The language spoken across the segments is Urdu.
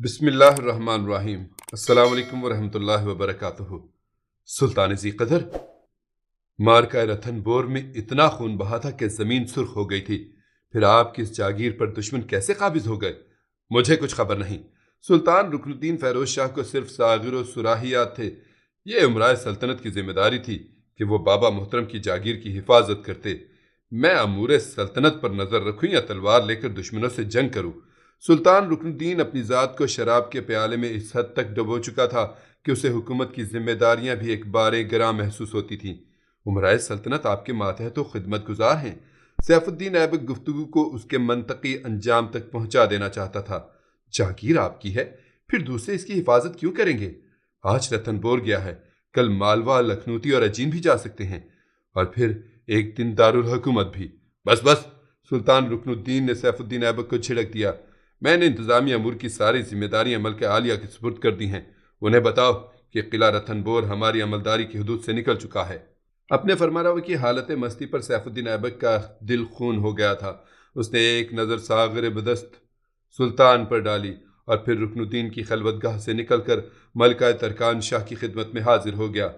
بسم اللہ الرحمن الرحیم۔ السلام علیکم ورحمۃ اللہ وبرکاتہ۔ سلطان ذی قدر، مارکہ رتن بور میں اتنا خون بہا تھا کہ زمین سرخ ہو گئی تھی، پھر آپ کی اس جاگیر پر دشمن کیسے قابض ہو گئے؟ مجھے کچھ خبر نہیں۔ سلطان رکن الدین فیروز شاہ کو صرف ساغر و صراحیات تھے، یہ امرائے سلطنت کی ذمہ داری تھی کہ وہ بابا محترم کی جاگیر کی حفاظت کرتے۔ میں امور سلطنت پر نظر رکھوں یا تلوار لے کر دشمنوں سے جنگ کروں؟ سلطان رکن الدین اپنی ذات کو شراب کے پیالے میں اس حد تک ڈبو چکا تھا کہ اسے حکومت کی ذمہ داریاں بھی ایک بار گراں محسوس ہوتی تھیں۔ امرائے سلطنت آپ کے ماتحت و خدمت گزار ہیں۔ سیف الدین ایبک گفتگو کو اس کے منطقی انجام تک پہنچا دینا چاہتا تھا۔ جاگیر آپ کی ہے، پھر دوسرے اس کی حفاظت کیوں کریں گے؟ آج رتن بور گیا ہے، کل مالوا، لکھنوتی اور اجین بھی جا سکتے ہیں، اور پھر ایک دن دارالحکومت بھی۔ بس بس، سلطان رکن الدین نے سیف الدین ایبک کو چھڑک دیا۔ میں نے انتظامی امور کی ساری ذمہ داریاں ملکہ عالیہ کی سپرد کر دی ہیں۔ انہیں بتاؤ کہ قلعہ رتن بور ہماری عملداری کی حدود سے نکل چکا ہے۔ اپنے فرمانروا کی حالت مستی پر سیف الدین ایبک کا دل خون ہو گیا تھا۔ اس نے ایک نظر ساغر بدست سلطان پر ڈالی اور پھر رکن الدین کی خلوت گاہ سے نکل کر ملکہ ترکان شاہ کی خدمت میں حاضر ہو گیا۔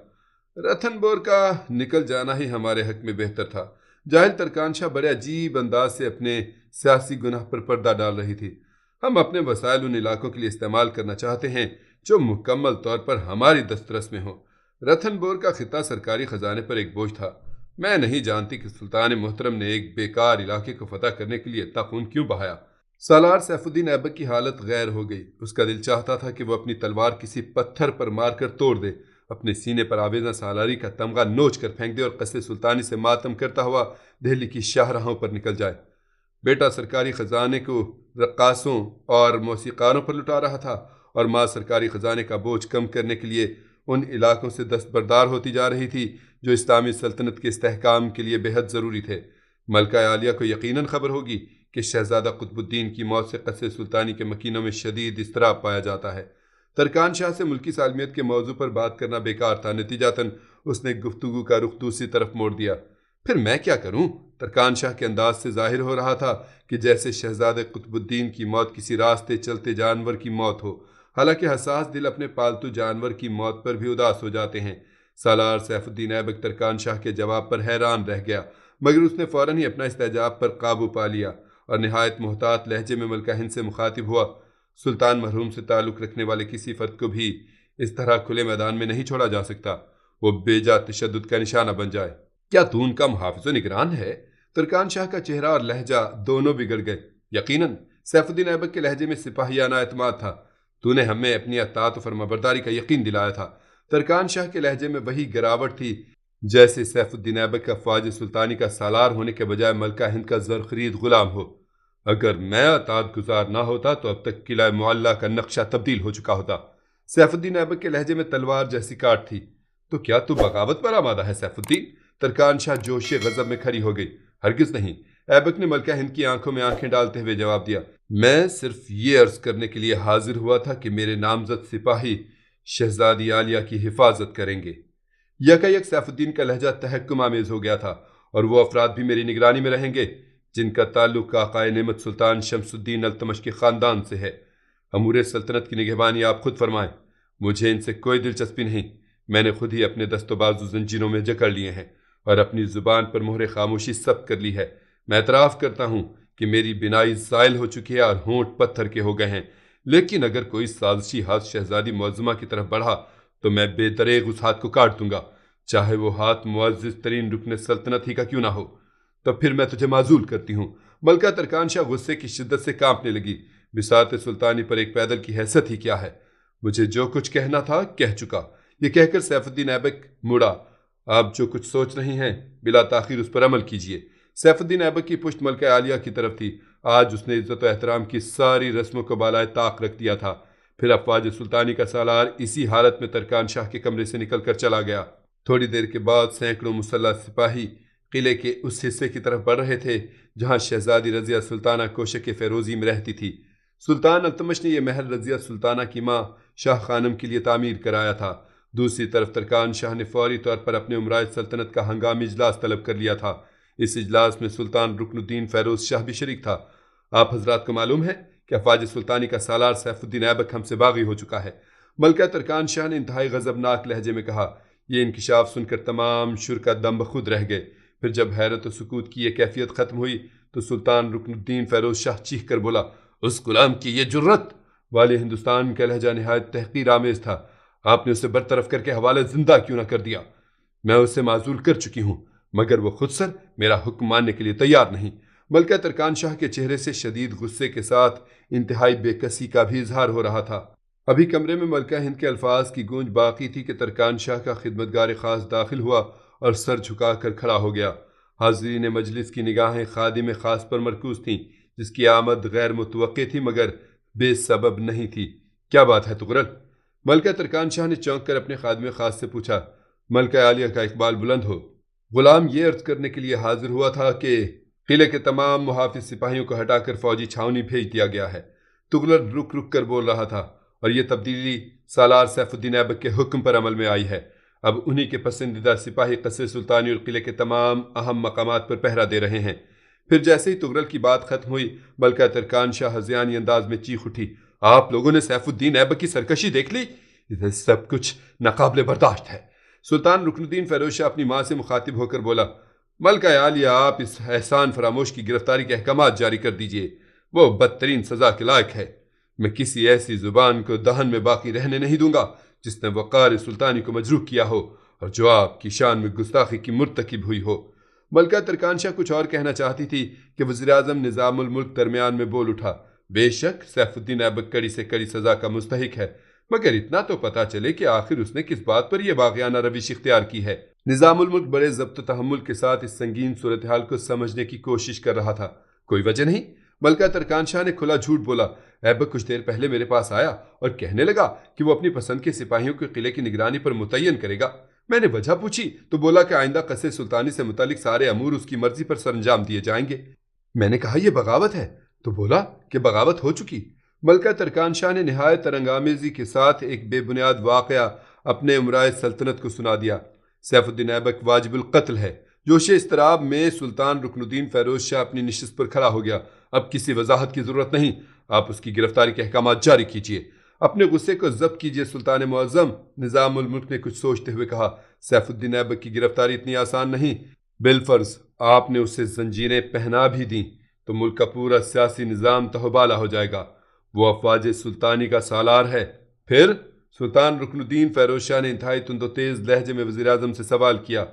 رتن بور کا نکل جانا ہی ہمارے حق میں بہتر تھا۔ جاہل ترکان شاہ بڑے عجیب انداز سے اپنے سیاسی گناہ پر پردہ ڈال رہی تھی۔ ہم اپنے وسائل ان علاقوں کے لیے استعمال کرنا چاہتے ہیں جو مکمل طور پر ہماری دسترس میں ہوں۔ رتن بور کا خطہ سرکاری خزانے پر ایک بوجھ تھا۔ میں نہیں جانتی کہ سلطان محترم نے ایک بیکار علاقے کو فتح کرنے کے لیے اتنا خون کیوں بہایا۔ سالار سیف الدین ایبک کی حالت غیر ہو گئی۔ اس کا دل چاہتا تھا کہ وہ اپنی تلوار کسی پتھر پر مار کر توڑ دے، اپنے سینے پر آویزاں سالاری کا تمغہ نوچ کر پھینک دے اور قصر سلطانی سے ماتم کرتا ہوا دہلی کی شاہراہوں پر نکل جائے۔ بیٹا سرکاری خزانے کو رقاصوں اور موسیقاروں پر لٹا رہا تھا، اور ماں سرکاری خزانے کا بوجھ کم کرنے کے لیے ان علاقوں سے دستبردار ہوتی جا رہی تھی جو اسلامی سلطنت کے استحکام کے لیے بے حد ضروری تھے۔ ملکہ عالیہ کو یقیناً خبر ہوگی کہ شہزادہ قطب الدین کی موت سے قصر سلطانی کے مکینوں میں شدید اضطراب پایا جاتا ہے۔ ترکان شاہ سے ملکی سالمیت کے موضوع پر بات کرنا بیکار تھا، نتیجتاً اس نے گفتگو کا رخ دوسری طرف موڑ دیا۔ پھر میں کیا کروں؟ ترکان شاہ کے انداز سے ظاہر ہو رہا تھا کہ جیسے شہزادہ قطب الدین کی موت کسی راستے چلتے جانور کی موت ہو، حالانکہ حساس دل اپنے پالتو جانور کی موت پر بھی اداس ہو جاتے ہیں۔ سالار سیف الدین ایبک ترکان شاہ کے جواب پر حیران رہ گیا، مگر اس نے فوراً ہی اپنا استعجاب پر قابو پا لیا اور نہایت محتاط لہجے میں ملکہ ہند سے مخاطب ہوا۔ سلطان مرحوم سے تعلق رکھنے والے کسی فرد کو بھی اس طرح کھلے میدان میں نہیں چھوڑا جا سکتا، وہ بیجا تشدد کا نشانہ بن جائے۔ کیا تو ان کا محافظ و نگران ہے؟ ترکان شاہ کا چہرہ اور لہجہ دونوں بگڑ گئے۔ یقیناً سیف الدین ایبک کے لہجے میں سپاہیانہ اعتماد تھا۔ تو نے ہمیں اپنی اطاعت و فرمانبرداری کا یقین دلایا تھا۔ ترکان شاہ کے لہجے میں وہی گراوٹ تھی جیسے سیف الدین ایبک کا فوج سلطانی کا سالار ہونے کے بجائے ملکہ ہند کا زر خرید غلام ہو۔ اگر میں اطاعت گزار نہ ہوتا تو اب تک قلعہ معلیٰ کا نقشہ تبدیل ہو چکا ہوتا۔ سیف الدین ایبک کے لہجے میں تلوار جیسی کاٹ تھی۔ تو کیا تو بغاوت پر آمادہ ہے سیف الدین؟ ترکان شاہ جوش غضب میں کھڑی ہو گئی۔ ہرگز نہیں، ایبک نے ملکہ ہند کی آنکھوں میں آنکھیں ڈالتے ہوئے جواب دیا۔ میں صرف یہ عرض کرنے کے لیے حاضر ہوا تھا کہ میرے نامزد سپاہی شہزادی عالیہ کی حفاظت کریں گے۔ یکایک سیف الدین کا لہجہ تحکم آمیز ہو گیا تھا۔ اور وہ افراد بھی میری نگرانی میں رہیں گے جن کا تعلق آقائے نعمت سلطان شمس الدین التمش کے خاندان سے ہے۔ امور سلطنت کی نگہبانی آپ خود فرمائیں، مجھے ان سے کوئی دلچسپی نہیں۔ میں نے خود ہی اپنے دست و بازو زنجیروں میں جکڑ لیے ہیں اور اپنی زبان پر مہر خاموشی ثبت کر لی ہے۔ میں اعتراف کرتا ہوں کہ میری بینائی زائل ہو چکی ہے اور ہونٹ پتھر کے ہو گئے ہیں، لیکن اگر کوئی سازشی ہاتھ شہزادی معظمہ کی طرف بڑھا تو میں بے دریغ اس ہاتھ کو کاٹ دوں گا، چاہے وہ ہاتھ معزز ترین رکن سلطنت ہی کا کیوں نہ ہو۔ تو پھر میں تجھے معزول کرتی ہوں۔ ملکہ ترکان شاہ غصے کی شدت سے کانپنے لگی۔ بساط سلطانی پر ایک پیدل کی حیثیت ہی کیا ہے؟ مجھے جو کچھ کہنا تھا کہہ چکا۔ یہ کہہ کر سیف الدین ایبک مڑا۔ آپ جو کچھ سوچ رہی ہیں بلا تاخیر اس پر عمل کیجیے۔ سیف الدین ایبک کی پشت ملکہ عالیہ کی طرف تھی۔ آج اس نے عزت و احترام کی ساری رسموں کو بالائے طاق رکھ دیا تھا۔ پھر افواج سلطانی کا سالار اسی حالت میں ترکان شاہ کے کمرے سے نکل کر چلا گیا۔ تھوڑی دیر کے بعد سینکڑوں مسلح سپاہی قلعے کے اس حصے کی طرف بڑھ رہے تھے جہاں شہزادی رضیہ سلطانہ کوشک فیروزی میں رہتی تھی۔ سلطان التمش نے یہ محل رضیہ سلطانہ کی ماں شاہ خانم کے لیے تعمیر کرایا تھا۔ دوسری طرف ترکان شاہ نے فوری طور پر اپنے امرائے سلطنت کا ہنگامی اجلاس طلب کر لیا تھا۔ اس اجلاس میں سلطان رکن الدین فیروز شاہ بھی شریک تھا۔ آپ حضرات کو معلوم ہے کہ افواج سلطانی کا سالار سیف الدین ایبک ہم سے باغی ہو چکا ہے۔ ملکہ ترکان شاہ نے انتہائی غضبناک لہجے میں کہا۔ یہ انکشاف سن کر تمام شرکا دم بخود رہ گئے۔ پھر جب حیرت و سکوت کی یہ کیفیت ختم ہوئی تو سلطان رکن الدین فیروز شاہ چیخ کر بولا، اس غلام کی یہ جرت! والے ہندوستان کا لہجہ نہایت تحقیر آمیز تھا۔ آپ نے اسے برطرف کر کے حوالے زندہ کیوں نہ کر دیا؟ میں اسے معزول کر چکی ہوں، مگر وہ خود سر میرا حکم ماننے کے لیے تیار نہیں۔ ملکہ ترکان شاہ کے چہرے سے شدید غصے کے ساتھ انتہائی بے کسی کا بھی اظہار ہو رہا تھا۔ ابھی کمرے میں ملکہ ہند کے الفاظ کی گونج باقی تھی کہ ترکان شاہ کا خدمتگار خاص داخل ہوا اور سر جھکا کر کھڑا ہو گیا۔ حاضرین مجلس کی نگاہیں خادم خاص پر مرکوز تھیں، جس کی آمد غیر متوقع تھی مگر بے سبب نہیں تھی۔ کیا بات ہے تغرل؟ ملکہ ترکان شاہ نے چونک کر اپنے خادم خاص سے پوچھا۔ ملکہ عالیہ کا اقبال بلند ہو۔ غلام یہ عرض کرنے کے لیے حاضر ہوا تھا کہ قلعے کے تمام محافظ سپاہیوں کو ہٹا کر فوجی چھاؤنی بھیج دیا گیا ہے۔ تغرل رک رک کر بول رہا تھا، اور یہ تبدیلی سالار سیف الدین ایبک کے حکم پر عمل میں آئی ہے۔ اب انہی کے پسندیدہ سپاہی قصر سلطانی اور قلعے کے تمام اہم مقامات پر پہرا دے رہے ہیں۔ پھر جیسے ہی تغرل کی بات ختم ہوئی، ملکہ ترکان شاہ ہذیانی انداز میں چیخ اٹھی، آپ لوگوں نے سیف الدین ایبک کی سرکشی دیکھ لی؟ یہ سب کچھ ناقابل برداشت ہے۔ سلطان رکن الدین فیروز شاہ اپنی ماں سے مخاطب ہو کر بولا، ملکہ عالیہ آپ اس احسان فراموش کی گرفتاری کے احکامات جاری کر دیجیے، وہ بدترین سزا کے لائق ہے۔ میں کسی ایسی زبان کو دہن میں باقی رہنے نہیں دوں گا جس نے وقار سلطانی کو مجروح کیا ہو اور جو آپ کی شان میں گستاخی کی مرتکب ہوئی ہو۔ ملکہ ترکان شاہ کچھ اور کہنا چاہتی تھی کہ وزیر اعظم نظام الملک درمیان میں بول اٹھا، بے شک سیف الدین ایبک کڑی سے کڑی سزا کا مستحق ہے، مگر اتنا تو پتہ چلے کہ آخر اس نے کس بات پر یہ باغیانہ روش اختیار کی ہے۔ نظام الملک بڑے ضبط و تحمل کے ساتھ اس سنگین صورتحال کو سمجھنے کی کوشش کر رہا تھا۔ کوئی وجہ نہیں؟ ملکہ ترکان شاہ نے کھلا جھوٹ بولا۔ ایبک کچھ دیر پہلے میرے پاس آیا اور کہنے لگا کہ وہ اپنی پسند کے سپاہیوں کو قلعے کی نگرانی پر متعین کرے گا۔ میں نے وجہ پوچھی تو بولا کہ آئندہ قصر سلطانی سے متعلق سارے امور اس کی مرضی پر سر انجام دیے جائیں گے۔ میں نے کہا یہ بغاوت ہے تو بولا کہ بغاوت ہو چکی۔ ملکہ ترکان شاہ نے نہایت ترنگامیزی کے ساتھ ایک بے بنیاد واقعہ اپنے امرائے سلطنت کو سنا دیا۔ سیف الدین ایبک واجب القتل ہے۔ جوش اضطراب میں سلطان رکن الدین فیروز شاہ اپنی نشست پر کھڑا ہو گیا۔ اب کسی وضاحت کی ضرورت نہیں، آپ اس کی گرفتاری کے احکامات جاری کیجیے۔ اپنے غصے کو ضبط کیجیے سلطان معظم، نظام الملک نے کچھ سوچتے ہوئے کہا۔ سیف الدین ایبک کی گرفتاری اتنی آسان نہیں۔ بالفرض آپ نے اسے زنجیریں پہنا بھی دیں تو ملک کا پورا سیاسی نظام تہوبالا ہو جائے گا۔ وہ افواج سلطانی کا سالار ہے۔ پھر سلطان رکن الدین فیروز شاہ نے انتہائی تند و تیز لہجے میں وزیر اعظم سے سوال کیا۔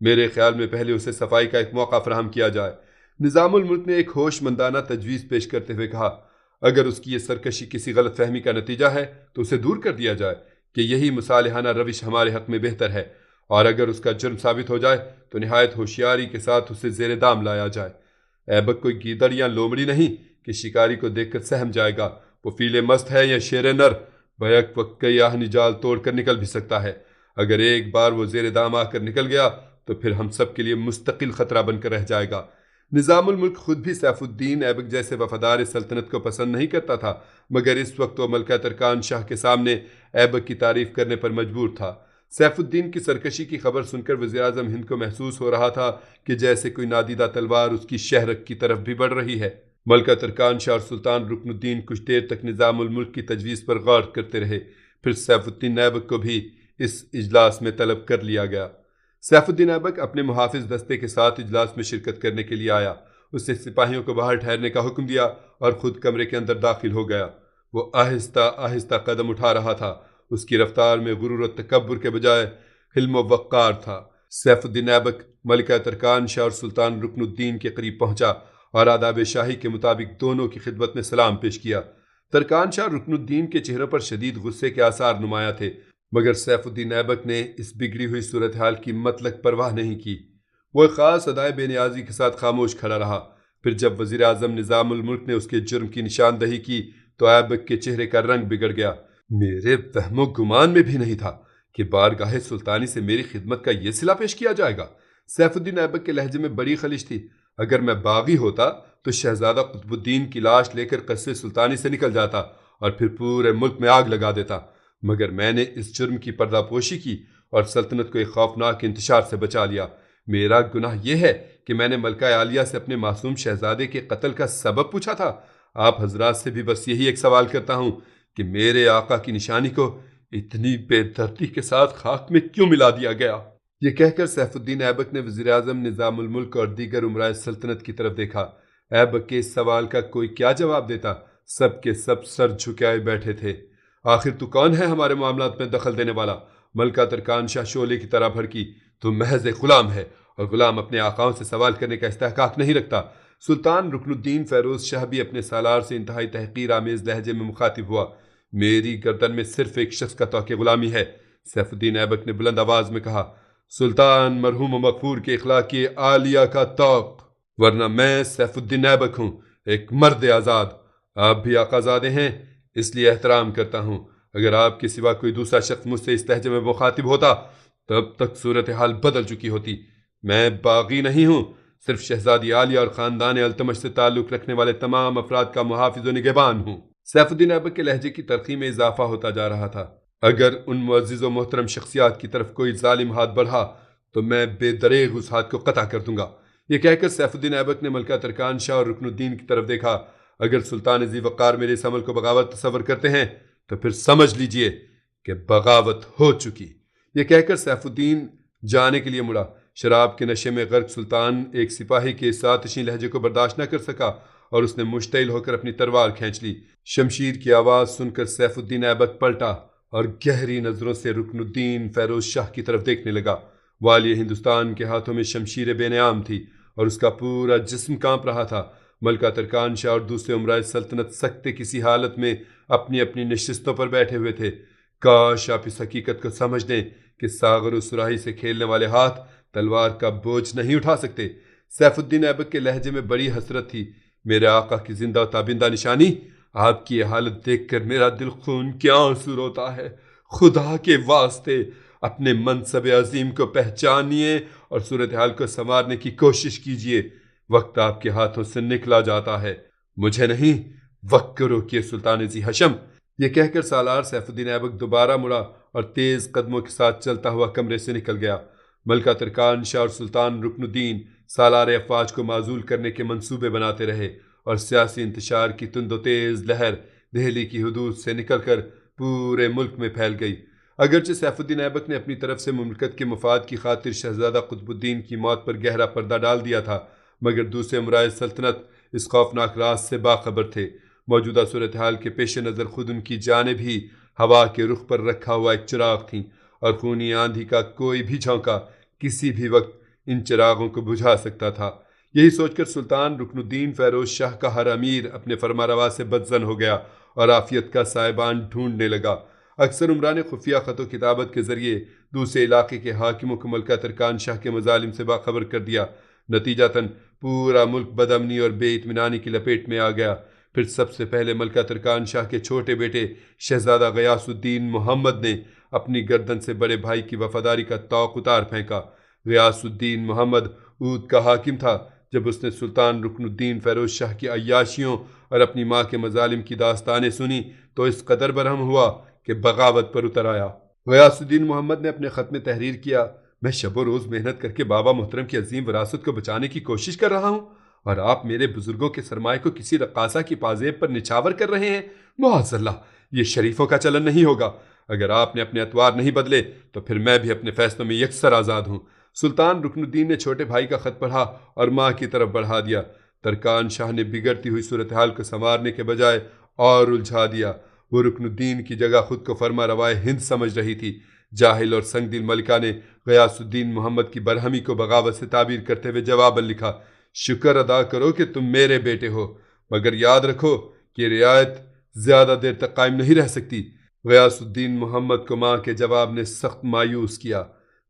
میرے خیال میں پہلے اسے صفائی کا ایک موقع فراہم کیا جائے۔ نظام الملک نے ایک ہوش مندانہ تجویز پیش کرتے ہوئے کہا، اگر اس کی یہ سرکشی کسی غلط فہمی کا نتیجہ ہے تو اسے دور کر دیا جائے کہ یہی مصالحانہ روش ہمارے حق میں بہتر ہے، اور اگر اس کا جرم ثابت ہو جائے تو نہایت ہوشیاری کے ساتھ اسے زیر دام لایا جائے۔ ایبک کوئی گیدڑ یا لومڑی نہیں کہ شکاری کو دیکھ کر سہم جائے گا۔ وہ فیل مست ہے یا شیر نر، بیک وقت کئی آہنی جال توڑ کر نکل بھی سکتا ہے۔ اگر ایک بار وہ زیر دام آ کر نکل گیا تو پھر ہم سب کے لیے مستقل خطرہ بن کر رہ جائے گا۔ نظام الملک خود بھی سیف الدین ایبک جیسے وفادار سلطنت کو پسند نہیں کرتا تھا، مگر اس وقت وہ ملکہ ترکان شاہ کے سامنے ایبک کی تعریف کرنے پر مجبور تھا۔ سیف الدین کی سرکشی کی خبر سن کر وزیر اعظم ہند کو محسوس ہو رہا تھا کہ جیسے کوئی نادیدہ تلوار اس کی شہرک کی طرف بھی بڑھ رہی ہے۔ ملکہ ترکان شاہ اور سلطان رکن الدین کچھ دیر تک نظام الملک کی تجویز پر غور کرتے رہے۔ پھر سیف الدین ایبک کو بھی اس اجلاس میں طلب کر لیا گیا۔ سیف الدین ایبک اپنے محافظ دستے کے ساتھ اجلاس میں شرکت کرنے کے لیے آیا۔ اس نے سپاہیوں کو باہر ٹھہرنے کا حکم دیا اور خود کمرے کے اندر داخل ہو گیا۔ وہ آہستہ آہستہ قدم اٹھا رہا تھا۔ اس کی رفتار میں غرور و تکبر کے بجائے حلم و وقار تھا۔ سیف الدین ایبک ملکہ ترکان شاہ اور سلطان رکن الدین کے قریب پہنچا اور آداب شاہی کے مطابق دونوں کی خدمت میں سلام پیش کیا۔ ترکان شاہ رکن الدین کے چہرے پر شدید غصے کے آثار نمایاں تھے، مگر سیف الدین ایبک نے اس بگڑی ہوئی صورتحال کی مطلق پرواہ نہیں کی۔ وہ ایک خاص ادائے بے نیازی کے ساتھ خاموش کھڑا رہا۔ پھر جب وزیر اعظم نظام الملک نے اس کے جرم کی نشاندہی کی تو ایبک کے چہرے کا رنگ بگڑ گیا۔ میرے وہم و گمان میں بھی نہیں تھا کہ بارگاہ سلطانی سے میری خدمت کا یہ صلہ پیش کیا جائے گا۔ سیف الدین ایبک کے لہجے میں بڑی خلش تھی۔ اگر میں باغی ہوتا تو شہزادہ قطب الدین کی لاش لے کر قصر سلطانی سے نکل جاتا اور پھر پورے ملک میں آگ لگا دیتا، مگر میں نے اس جرم کی پردہ پوشی کی اور سلطنت کو ایک خوفناک انتشار سے بچا لیا۔ میرا گناہ یہ ہے کہ میں نے ملکہ عالیہ سے اپنے معصوم شہزادے کے قتل کا سبب پوچھا تھا۔ آپ حضرات سے بھی بس یہی ایک سوال کرتا ہوں کہ میرے آقا کی نشانی کو اتنی بے دردی کے ساتھ خاک میں کیوں ملا دیا گیا؟ یہ کہہ کر سیف الدین ایبک نے وزیر اعظم نظام الملک اور دیگر امرائے سلطنت کی طرف دیکھا۔ ایبک کے اس سوال کا کوئی کیا جواب دیتا؟ سب کے سب سر جھکائے بیٹھے تھے۔ آخر تو کون ہے ہمارے معاملات میں دخل دینے والا؟ ملکہ ترکان شاہ شعلے کی طرح بھڑکی۔ تو محض ایک غلام ہے، اور غلام اپنے آقاؤں سے سوال کرنے کا استحقاق نہیں رکھتا۔ سلطان رکن الدین فیروز شاہ بھی اپنے سالار سے انتہائی تحقیر آمیز لہجے میں مخاطب ہوا۔ میری گردن میں صرف ایک شخص کا توقع غلامی ہے، سیف الدین ایبک نے بلند آواز میں کہا۔ سلطان مرحوم و مغفور کے اخلاقی عالیہ کا توق، ورنہ میں سیف الدین ایبک ہوں، ایک مرد آزاد۔ آپ بھی آقا زادے ہیں، اس لیے احترام کرتا ہوں۔ اگر آپ کے سوا کوئی دوسرا شخص مجھ سے اس لہجے میں مخاطب ہوتا تب تک صورتحال بدل چکی ہوتی۔ میں باغی نہیں ہوں، صرف شہزادی عالیہ اور خاندان التمش سے تعلق رکھنے والے تمام افراد کا محافظ و نگہبان ہوں۔ سیف الدین ایبک کے لہجے کی تلخی میں اضافہ ہوتا جا رہا تھا۔ اگر ان معزز و محترم شخصیات کی طرف کوئی ظالم ہاتھ بڑھا تو میں بے دریغ اس ہاتھ کو قطع کر دوں گا۔ یہ کہہ کر سیف الدین ایبک نے ملکہ ترکان شاہ اور رکن الدین کی طرف دیکھا۔ اگر سلطان ذی وقار میرے اس عمل کو بغاوت تصور کرتے ہیں تو پھر سمجھ لیجئے کہ بغاوت ہو چکی۔ یہ کہہ کر سیف الدین جانے کے لیے مڑا۔ شراب کے نشے میں غرق سلطان ایک سپاہی کے اس آتشی لہجے کو برداشت نہ کر سکا اور اس نے مشتعل ہو کر اپنی تلوار کھینچ لی۔ شمشیر کی آواز سن کر سیف الدین ایبک پلٹا اور گہری نظروں سے رکن الدین فیروز شاہ کی طرف دیکھنے لگا۔ والی ہندوستان کے ہاتھوں میں شمشیر بے نعام تھی اور اس کا پورا جسم کانپ رہا تھا۔ ملکہ ترکان شاہ اور دوسرے امرائے سلطنت سکتے کسی حالت میں اپنی اپنی نشستوں پر بیٹھے ہوئے تھے۔ کاش آپ اس حقیقت کو سمجھ لیں کہ ساغر و سراہی سے کھیلنے والے ہاتھ تلوار کا بوجھ نہیں اٹھا سکتے۔ سیف الدین ایبک کے لہجے میں بڑی حسرت تھی۔ میرے آقا کی زندہ و تابندہ نشانی، آپ کی یہ حالت دیکھ کر میرا دل خون کے آنسو روتا ہے۔ خدا کے واسطے اپنے منصب عظیم کو پہچانیے اور صورتحال کو سنوارنے کی کوشش کیجیے۔ وقت آپ کے ہاتھوں سے نکلا جاتا ہے، مجھے نہیں۔ وقت کو روکیے سلطان ذی حشم۔ یہ کہہ کر سالار سیف الدین ایبک دوبارہ مڑا اور تیز قدموں کے ساتھ چلتا ہوا کمرے سے نکل گیا۔ ملکہ ترکان شاہ اور سلطان رکن الدین سالار افواج کو معزول کرنے کے منصوبے بناتے رہے اور سیاسی انتشار کی تند و تیز لہر دہلی کی حدود سے نکل کر پورے ملک میں پھیل گئی۔ اگرچہ سیف الدین ایبک نے اپنی طرف سے مملکت کے مفاد کی خاطر شہزادہ قطب الدین کی موت پر گہرا پردہ ڈال دیا تھا، مگر دوسرے امرائے سلطنت اس خوفناک راز سے باخبر تھے۔ موجودہ صورتحال کے پیش نظر خود ان کی جانب ہی ہوا کے رخ پر رکھا ہوا ایک چراغ تھیں، اور خونی آندھی کا کوئی بھی جھونکا کسی بھی وقت ان چراغوں کو بجھا سکتا تھا۔ یہی سوچ کر سلطان رکن الدین فیروز شاہ کا ہر امیر اپنے فرمانروا سے بدظن ہو گیا اور عافیت کا سائبان ڈھونڈنے لگا۔ اکثر عمران خفیہ خط و کتابت کے ذریعے دوسرے علاقے کے حاکموں کو ملکہ ترکان شاہ کے مظالم سے باخبر کر دیا۔ نتیجتاً پورا ملک بدامنی اور بے اطمینانی کی لپیٹ میں آ گیا۔ پھر سب سے پہلے ملکہ ترکان شاہ کے چھوٹے بیٹے شہزادہ غیاث الدین محمد نے اپنی گردن سے بڑے بھائی کی وفاداری کا طوق اتار پھینکا۔ غیاث الدین محمد اود کا حاکم تھا۔ جب اس نے سلطان رکن الدین فیروز شاہ کی عیاشیوں اور اپنی ماں کے مظالم کی داستانیں سنی تو اس قدر برہم ہوا کہ بغاوت پر اتر آیا۔ غیاث الدین محمد نے اپنے خط میں تحریر کیا، میں شب و روز محنت کر کے بابا محترم کی عظیم وراثت کو بچانے کی کوشش کر رہا ہوں، اور آپ میرے بزرگوں کے سرمایہ کو کسی رقاصہ کی پازیب پر نچھاور کر رہے ہیں۔ معاذ اللہ، یہ شریفوں کا چلن نہیں ہوگا۔ اگر آپ نے اپنے اطوار نہیں بدلے تو پھر میں بھی اپنے فیصلوں میں یکسر آزاد ہوں۔ سلطان رکن الدین نے چھوٹے بھائی کا خط پڑھا اور ماں کی طرف بڑھا دیا۔ ترکان شاہ نے بگڑتی ہوئی صورتحال کو سنوارنے کے بجائے اور الجھا دیا۔ وہ رکن الدین کی جگہ خود کو فرما روائے ہند سمجھ رہی تھی۔ جاہل اور سنگ دل ملکہ نے غیاث الدین محمد کی برہمی کو بغاوت سے تعبیر کرتے ہوئے جواباً لکھا، شکر ادا کرو کہ تم میرے بیٹے ہو، مگر یاد رکھو کہ رعایت زیادہ دیر تک قائم نہیں رہ سکتی۔ غیاث الدین محمد کو ماں کے جواب نے سخت مایوس کیا۔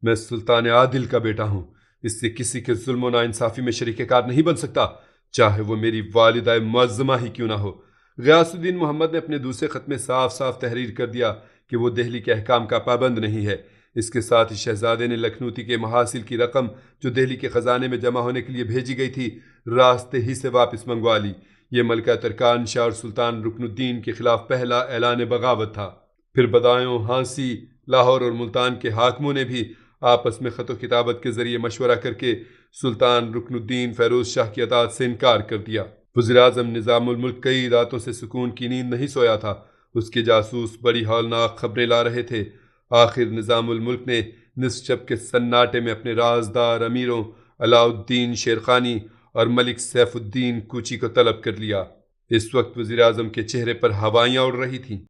میں سلطان عادل کا بیٹا ہوں، اس سے کسی کے ظلم و ناانصافی میں شریک کار نہیں بن سکتا، چاہے وہ میری والدہ معظمہ ہی کیوں نہ ہو۔ غیاث الدین محمد نے اپنے دوسرے خط میں صاف صاف تحریر کر دیا کہ وہ دہلی کے احکام کا پابند نہیں ہے۔ اس کے ساتھ ہی شہزادے نے لکھنوتی کے محاصل کی رقم جو دہلی کے خزانے میں جمع ہونے کے لیے بھیجی گئی تھی راستے ہی سے واپس منگوا لی۔ یہ ملکہ ترکان شاہ اور سلطان رکن الدین کے خلاف پہلا اعلان بغاوت تھا۔ پھر بدایوں، ہانسی، لاہور اور ملتان کے حاکموں نے بھی آپس میں خط و کتابت کے ذریعے مشورہ کر کے سلطان رکن الدین فیروز شاہ کی اطاعت سے انکار کر دیا۔ وزیراعظم نظام الملک کئی راتوں سے سکون کی نیند نہیں سویا تھا۔ اس کے جاسوس بڑی ہولناک خبریں لا رہے تھے۔ آخر نظام الملک نے نصف شب کے سناٹے میں اپنے رازدار امیروں علاؤالدین شیرخانی اور ملک سیف الدین کوچی کو طلب کر لیا۔ اس وقت وزیراعظم کے چہرے پر ہوائیاں اڑ رہی تھیں۔